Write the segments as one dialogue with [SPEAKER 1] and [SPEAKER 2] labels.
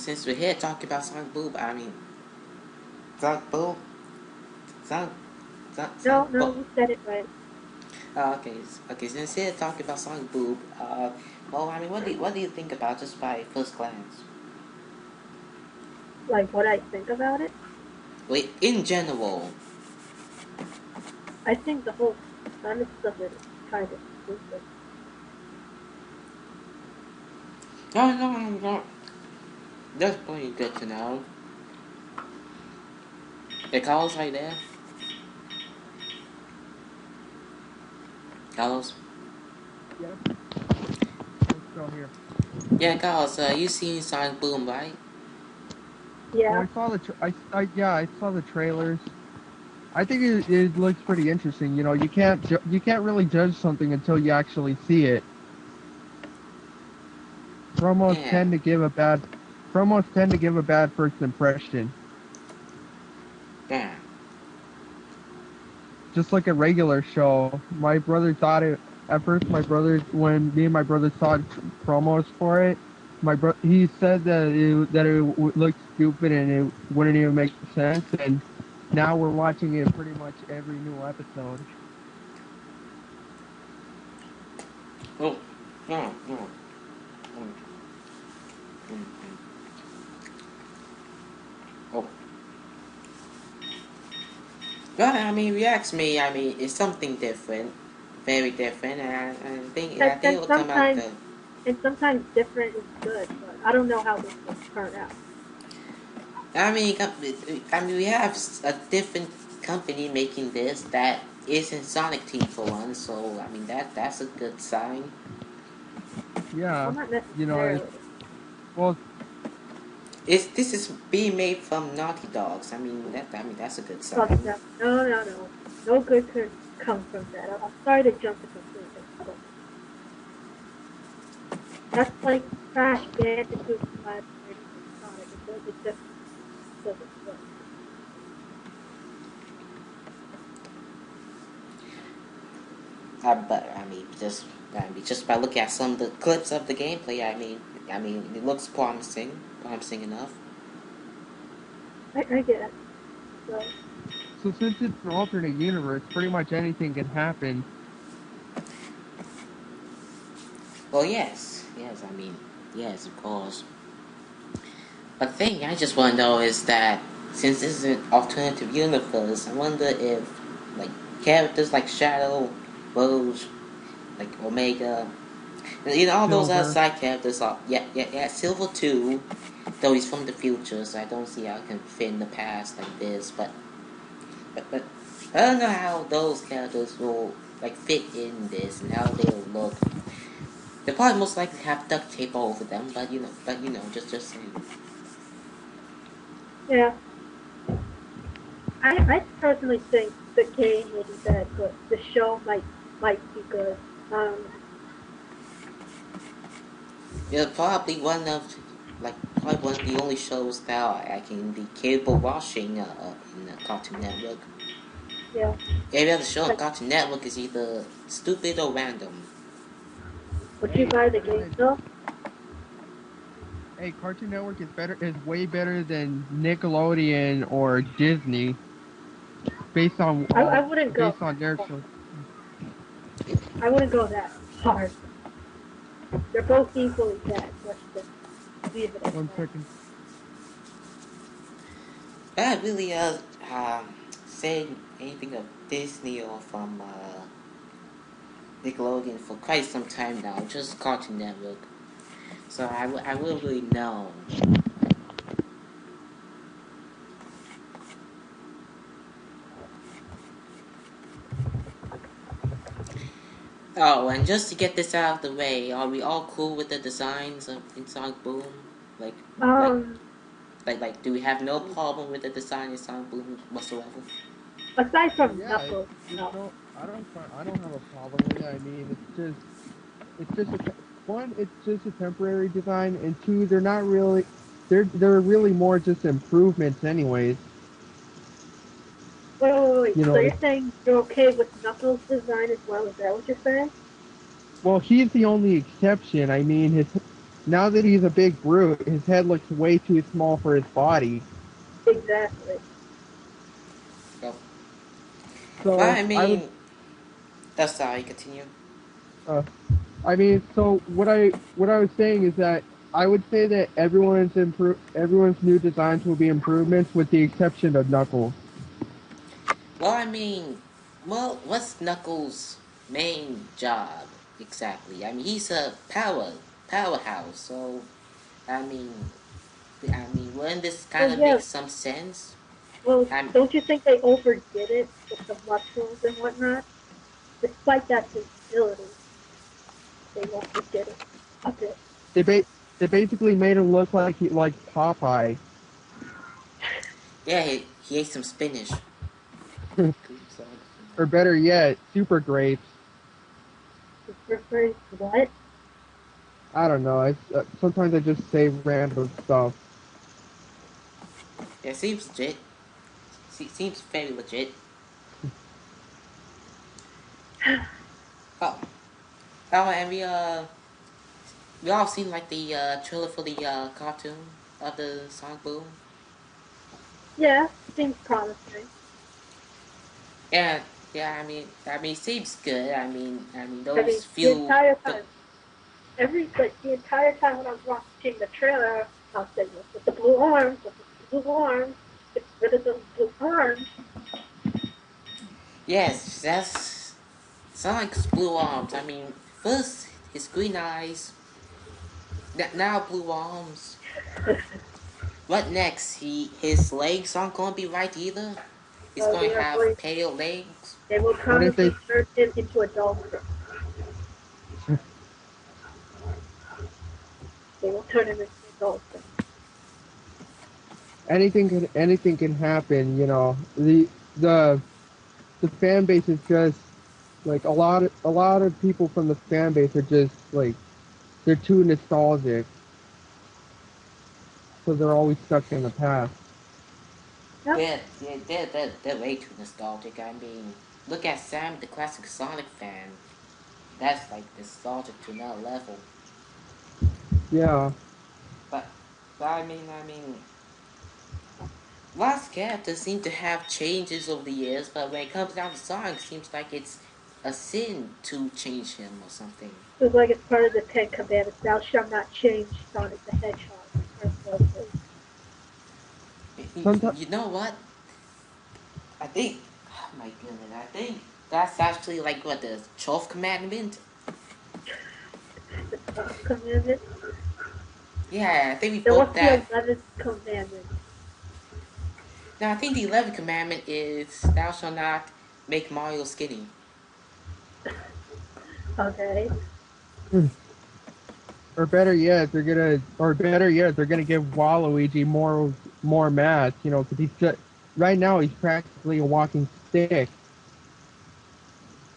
[SPEAKER 1] since we're here talking about Sonic Boom, I mean, Sonic Boom, Sonic,
[SPEAKER 2] No,
[SPEAKER 1] Sonic
[SPEAKER 2] no,
[SPEAKER 1] Boom.
[SPEAKER 2] you said it right.
[SPEAKER 1] Okay, okay. Since we're talking about Sonic Boom, well, I mean, what do you think about just by first glance?
[SPEAKER 2] Like what I think about it.
[SPEAKER 1] Wait, in general.
[SPEAKER 2] I think the whole premise of it is kind of stupid.
[SPEAKER 1] No, no, no, no. That's pretty good to know. Hey, Carlos, right there? Carlos?
[SPEAKER 3] Yep, we're still here.
[SPEAKER 1] Yeah, Carlos, you seen Sonic Boom, right?
[SPEAKER 3] Well,
[SPEAKER 2] Yeah,
[SPEAKER 3] I saw the I saw the trailers. I think it looks pretty interesting. You know, you can't really judge something until you actually see it. Promos
[SPEAKER 1] Yeah,
[SPEAKER 3] tend to give a bad promos tend to give a bad first impression.
[SPEAKER 1] yeah.
[SPEAKER 3] Just like a regular show. My brother thought it at first. My brother, when me and my brother saw promos for it, he said that it looked stupid and it wouldn't even make sense. And now we're watching it pretty much every new episode.
[SPEAKER 1] Oh, no, no. Mm, mm, mm. Oh. Well, I mean, if you ask me, I mean, it's something different, very different, and I think
[SPEAKER 2] and
[SPEAKER 1] it'll come out
[SPEAKER 2] sometimes
[SPEAKER 1] good.
[SPEAKER 2] different is good, but I don't know how this will turn out.
[SPEAKER 1] I mean, we have a different company making this that isn't Sonic Team for one, so I mean that's a good sign.
[SPEAKER 2] Well,
[SPEAKER 3] Yeah,
[SPEAKER 2] not
[SPEAKER 3] you know,
[SPEAKER 2] necessarily.
[SPEAKER 3] well,
[SPEAKER 1] This is being made from Naughty Dogs. I mean that's a good
[SPEAKER 2] But
[SPEAKER 1] sign.
[SPEAKER 2] no, no, no, no. No good could come from that. I'm sorry to jump to conclusions, but that's like Crash Bandicoot collaborating with Sonic. It just doesn't work.
[SPEAKER 1] But I mean just by looking at some of the clips of the gameplay, I mean it looks promising, promising enough.
[SPEAKER 2] I guess. So,
[SPEAKER 3] so since it's an alternate universe, pretty much anything can happen.
[SPEAKER 1] Well, yes. I mean, yes, of course. But the thing I just want to know is that since this is an alternative universe, I wonder if like characters like Shadow, Rose, like Omega, you know all those other
[SPEAKER 3] Silver.
[SPEAKER 1] side characters are yeah. Silver too, though he's from the future, so I don't see how it can fit in the past like this. But I don't know how those characters will like fit in this and how they'll look. They'll probably most likely have duct tape all over them, but just saying.
[SPEAKER 2] yeah. I personally think the game will be bad, but the show might be good. Um,
[SPEAKER 1] Yeah, probably one of the only shows that I can be capable of watching in Cartoon Network.
[SPEAKER 2] yeah.
[SPEAKER 1] Every other show on
[SPEAKER 2] Like,
[SPEAKER 1] Cartoon Network is either stupid or random.
[SPEAKER 2] would you buy the game
[SPEAKER 3] Granted,
[SPEAKER 2] though?
[SPEAKER 3] hey, Cartoon Network is way better than Nickelodeon or Disney
[SPEAKER 2] I wouldn't go
[SPEAKER 3] based on
[SPEAKER 2] that
[SPEAKER 3] their
[SPEAKER 2] far.
[SPEAKER 3] shows.
[SPEAKER 2] I wouldn't go that hard. They're both equally bad. Let's just leave it at
[SPEAKER 3] One
[SPEAKER 2] that.
[SPEAKER 3] second.
[SPEAKER 1] But I really saying anything of Disney or from Nickelodeon for quite some time now, just Cartoon Network. So I will really know. Oh, and just to get this out of the way, are we all cool with the designs of in Sonic Boom? Like, like,
[SPEAKER 2] Um,
[SPEAKER 1] do we have no problem with the design in Sonic Boom whatsoever?
[SPEAKER 2] aside from
[SPEAKER 3] Yeah,
[SPEAKER 2] Knuckles,
[SPEAKER 3] there's
[SPEAKER 2] no.
[SPEAKER 3] no. I don't have a problem with it. I mean, it's just one. It's just a temporary design, and two, they're not really. They're really more just improvements, anyways.
[SPEAKER 2] Wait.
[SPEAKER 3] You
[SPEAKER 2] So
[SPEAKER 3] know,
[SPEAKER 2] you're saying you're okay with Knuckles' design as well? Is that what you're saying?
[SPEAKER 3] well, he's the only exception. I mean, Now that he's a big brute, his head looks way too small for his body.
[SPEAKER 2] Exactly.
[SPEAKER 1] Well, well,
[SPEAKER 3] So
[SPEAKER 1] I
[SPEAKER 3] I would,
[SPEAKER 1] mean, that's sorry. Continue.
[SPEAKER 3] uh, so what I was saying is that I would say that everyone's new designs will be improvements, with the exception of Knuckles.
[SPEAKER 1] Well, I mean, well, what's Knuckles' main job exactly? I mean, he's a powerhouse. So, I mean, wouldn't this
[SPEAKER 2] Well,
[SPEAKER 1] kind of
[SPEAKER 2] yeah.
[SPEAKER 1] make some sense?
[SPEAKER 2] Well,
[SPEAKER 1] I'm
[SPEAKER 2] don't you think they overdid it with the muscles and whatnot? Despite that ability, they overdid it a bit.
[SPEAKER 3] They ba- they basically made him look like Popeye.
[SPEAKER 1] yeah, he ate some spinach.
[SPEAKER 3] Or better yet, Super Grapes.
[SPEAKER 2] Super what?
[SPEAKER 3] I don't know. Sometimes I just say random stuff.
[SPEAKER 1] Yeah, seems legit. Seems very legit. Oh, oh, and we all seen like the trailer for the cartoon of the Sonic Boom.
[SPEAKER 2] Yeah, seems promising.
[SPEAKER 1] Yeah, yeah. It seems good.
[SPEAKER 2] I
[SPEAKER 1] Those
[SPEAKER 2] mean, the
[SPEAKER 1] few.
[SPEAKER 2] entire time, the entire time when I was watching the trailer, I was saying, "What's with the blue arms? What's with the blue arms? Get rid of those blue arms."
[SPEAKER 1] Yes, that's Sonic's blue arms. First his green eyes, now blue arms. What next? His legs aren't gonna be right either. He's
[SPEAKER 2] So
[SPEAKER 1] going
[SPEAKER 2] they
[SPEAKER 1] to
[SPEAKER 2] are
[SPEAKER 1] have
[SPEAKER 2] going.
[SPEAKER 1] pale legs.
[SPEAKER 2] They will
[SPEAKER 3] What if they
[SPEAKER 2] probably turn him into a dolphin. They will turn him into a dolphin.
[SPEAKER 3] anything can happen? The the fan base is just like a lot of people from the fan base are just like they're too nostalgic, so they're always stuck in the past.
[SPEAKER 2] Yep.
[SPEAKER 1] They're way too nostalgic. Look at Sam, the classic Sonic fan. That's like nostalgic to another level.
[SPEAKER 3] Yeah.
[SPEAKER 1] But, lots of characters seem to have changes over the years. But when it comes down to Sonic, it seems like it's a sin to change him or something.
[SPEAKER 2] It's like it's part of the Ten Commandments. Thou shalt not change Sonic the Hedgehog.
[SPEAKER 3] Sometimes
[SPEAKER 1] You know what? I think. Oh my goodness! I think that's actually like what the 12th commandment.
[SPEAKER 2] The 12th Commandment.
[SPEAKER 1] Yeah, I think we
[SPEAKER 2] Then
[SPEAKER 1] both
[SPEAKER 2] what's the
[SPEAKER 1] that.
[SPEAKER 2] 11th Commandment?
[SPEAKER 1] Now I think the 11th commandment is thou shalt not make Mario skinny.
[SPEAKER 2] Okay.
[SPEAKER 3] or better yet, they're gonna give Waluigi more mass. Because right now he's practically a walking stick.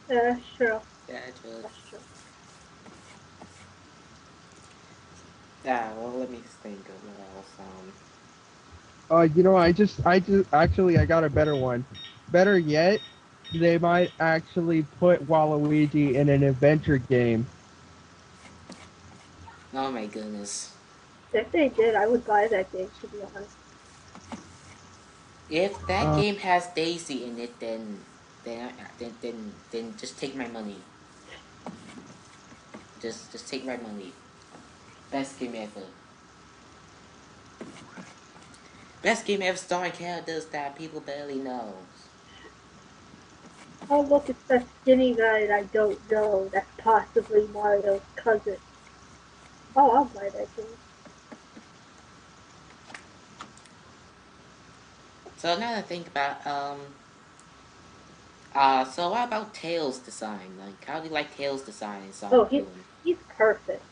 [SPEAKER 2] Yeah, that's true.
[SPEAKER 1] Yeah, it was.
[SPEAKER 2] That's true.
[SPEAKER 1] Yeah, well, let me think of what else.
[SPEAKER 3] I just actually I got a better one. Better yet, they might actually put Waluigi in an adventure game.
[SPEAKER 1] Oh my goodness.
[SPEAKER 2] If they did, I would buy that game, to be honest.
[SPEAKER 1] If that
[SPEAKER 3] Uh,
[SPEAKER 1] game has Daisy in it, then just take my money. Just take my money. Best game ever. Best game ever starring characters that people barely know.
[SPEAKER 2] Oh, look, it's that skinny guy that I don't know. That's possibly Mario's cousin. Oh, I'll buy that game.
[SPEAKER 1] So now that I think about so what about Tails design? Like, how do you like Tails design in
[SPEAKER 2] Oh,
[SPEAKER 1] Sonic
[SPEAKER 2] he's
[SPEAKER 1] Boom?
[SPEAKER 2] he's perfect.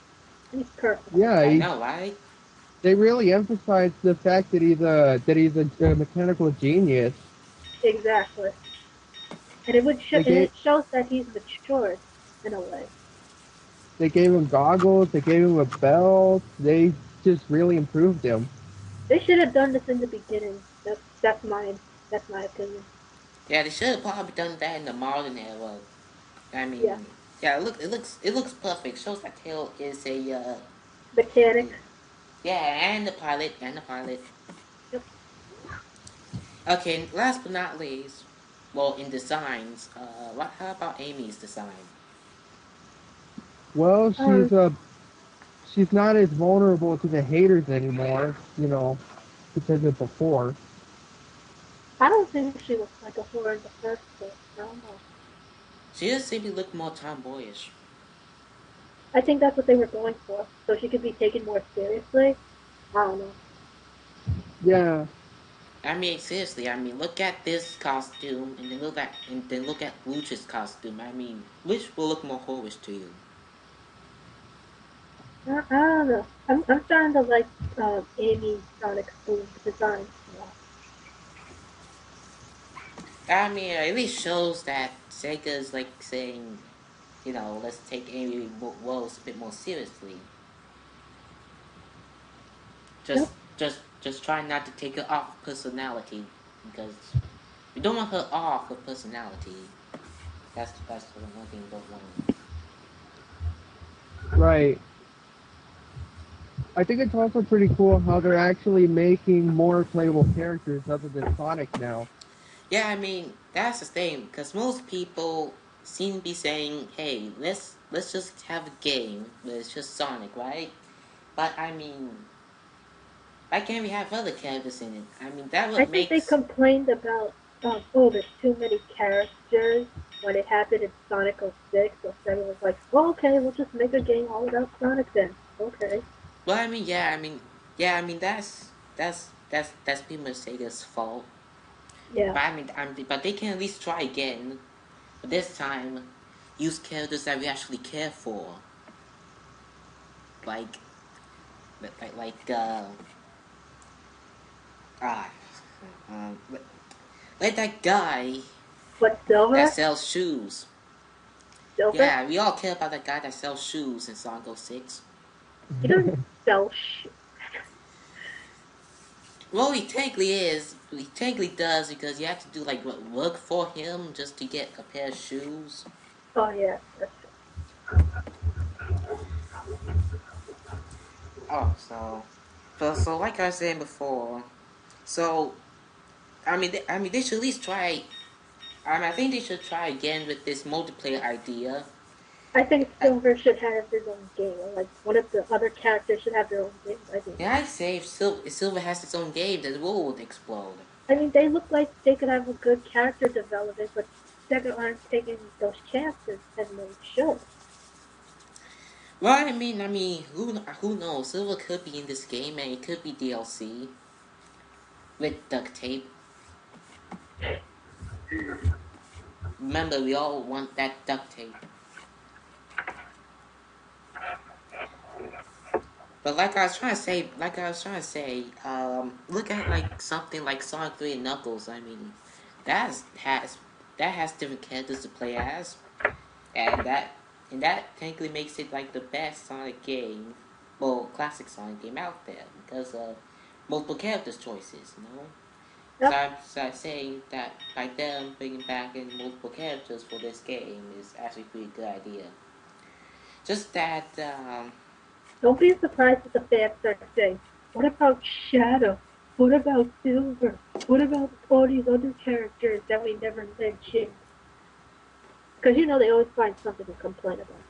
[SPEAKER 2] He's perfect.
[SPEAKER 3] yeah,
[SPEAKER 1] I know, right?
[SPEAKER 3] they really emphasize the fact that he's a mechanical genius.
[SPEAKER 2] Exactly. And
[SPEAKER 3] They
[SPEAKER 2] and
[SPEAKER 3] gave
[SPEAKER 2] it shows that he's matured in a way.
[SPEAKER 3] they gave him goggles. They gave him a belt. They just really improved him.
[SPEAKER 2] They should have done this in the beginning. That's my opinion.
[SPEAKER 1] Yeah, they should have probably done that in the modern era. I
[SPEAKER 2] Yeah.
[SPEAKER 1] mean, yeah, it looks perfect. Shows that Tail is a
[SPEAKER 2] Mechanic.
[SPEAKER 1] Yeah, and the pilot, and the pilot.
[SPEAKER 2] Yep.
[SPEAKER 1] Okay, last but not least, well, in designs, how about Amy's design?
[SPEAKER 3] Well,
[SPEAKER 2] Um,
[SPEAKER 3] she's not as vulnerable to the haters anymore, you know, because of before.
[SPEAKER 2] I don't think she looks like a whore in the first place. I don't know.
[SPEAKER 1] She just simply looked more tomboyish.
[SPEAKER 2] I think that's what they were going for, so she could be taken more seriously. I don't know.
[SPEAKER 3] Yeah,
[SPEAKER 1] I mean, seriously, I mean, look at this costume, and then look at Lucha's costume. I mean, which will look more whorish to you?
[SPEAKER 2] I don't know. I'm starting to like Amy Sonic Boom design. Yeah.
[SPEAKER 1] I mean, it at least shows that Sega's like saying, let's take Amy Rose a bit more seriously.
[SPEAKER 2] Yep.
[SPEAKER 1] Just try not to take her off personality, because we don't want her off her personality. That's the one thing we don't want.
[SPEAKER 3] right. I think it's also pretty cool how they're actually making more playable characters other than Sonic now.
[SPEAKER 1] Yeah, I mean, that's the thing, because most people seem to be saying, "Hey, let's just have a game where it's just Sonic, right?" But I mean, why can't we have other characters in it? I mean, that
[SPEAKER 2] I
[SPEAKER 1] what
[SPEAKER 2] think they
[SPEAKER 1] makes
[SPEAKER 2] complained about oh, there's too many characters when it happened in Sonic 06. So Sega was like, well, okay, we'll just make a game all about Sonic then. Okay.
[SPEAKER 1] well, I mean, yeah, I mean that's pretty much Sega's fault.
[SPEAKER 2] Yeah.
[SPEAKER 1] But they can at least try again. But this time, use characters that we actually care for, like like ah, um, like that guy
[SPEAKER 2] What,
[SPEAKER 1] that
[SPEAKER 2] Silver?
[SPEAKER 1] sells shoes.
[SPEAKER 2] Silver?
[SPEAKER 1] Yeah, we all care about that guy that sells shoes in Sonic 06.
[SPEAKER 2] He doesn't sell shit.
[SPEAKER 1] Well, he technically is. He technically does, because you have to do like work for him just to get a pair of shoes.
[SPEAKER 2] Oh, yeah. That's
[SPEAKER 1] Oh, so like I was saying before, so I mean, they should at least try. I think they should try again with this multiplayer idea.
[SPEAKER 2] I think
[SPEAKER 1] Uh,
[SPEAKER 2] Silver should have his own game, or like one of the other characters should have their own game. I think.
[SPEAKER 1] yeah, I say if Silver has its own game, the world would explode.
[SPEAKER 2] I mean, they look like they could have a good character development, but Sega aren't taking those chances, and they should.
[SPEAKER 1] Well, who knows? Silver could be in this game, and it could be DLC with duct tape. Remember, we all want that duct tape. But like I was trying to say, look at like something like Sonic 3 and Knuckles. I mean, that has that has different characters to play as, and that technically makes it like the best Sonic game, well, classic Sonic game out there, because of multiple characters choices.
[SPEAKER 2] Yep.
[SPEAKER 1] So I'm saying that by them bringing back in multiple characters for this game is actually a pretty good idea. Just that,
[SPEAKER 2] Don't be surprised if the fans start saying, "What about Shadow? What about Silver? What about all these other characters that we never mentioned?" Because you know they always find something to complain about.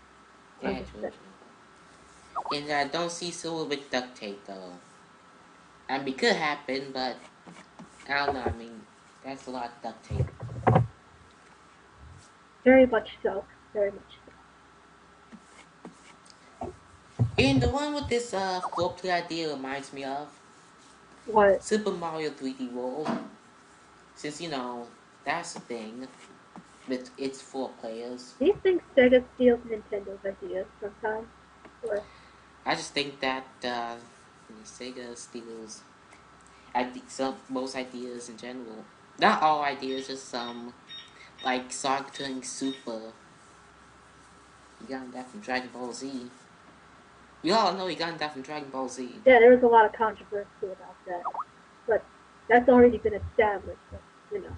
[SPEAKER 2] I'm
[SPEAKER 1] yeah,
[SPEAKER 2] just
[SPEAKER 1] true,
[SPEAKER 2] saying.
[SPEAKER 1] true. And I don't see Silver with duct tape though. I mean, it could happen, but I don't know. I mean, that's a lot of duct tape.
[SPEAKER 2] Very much so. Very much so.
[SPEAKER 1] And the one with this foreplay idea reminds me of
[SPEAKER 2] What?
[SPEAKER 1] Super Mario 3D World. Since that's the thing with its 4 players.
[SPEAKER 2] Do you think Sega steals Nintendo's ideas sometimes? Or
[SPEAKER 1] I just think that Sega steals some most ideas in general. Not all ideas, just some. Like Sonic turning super. You got that from Dragon Ball Z. We all know you got that from Dragon Ball Z.
[SPEAKER 2] yeah, there was a lot of controversy about that, but that's already been established. So, you know.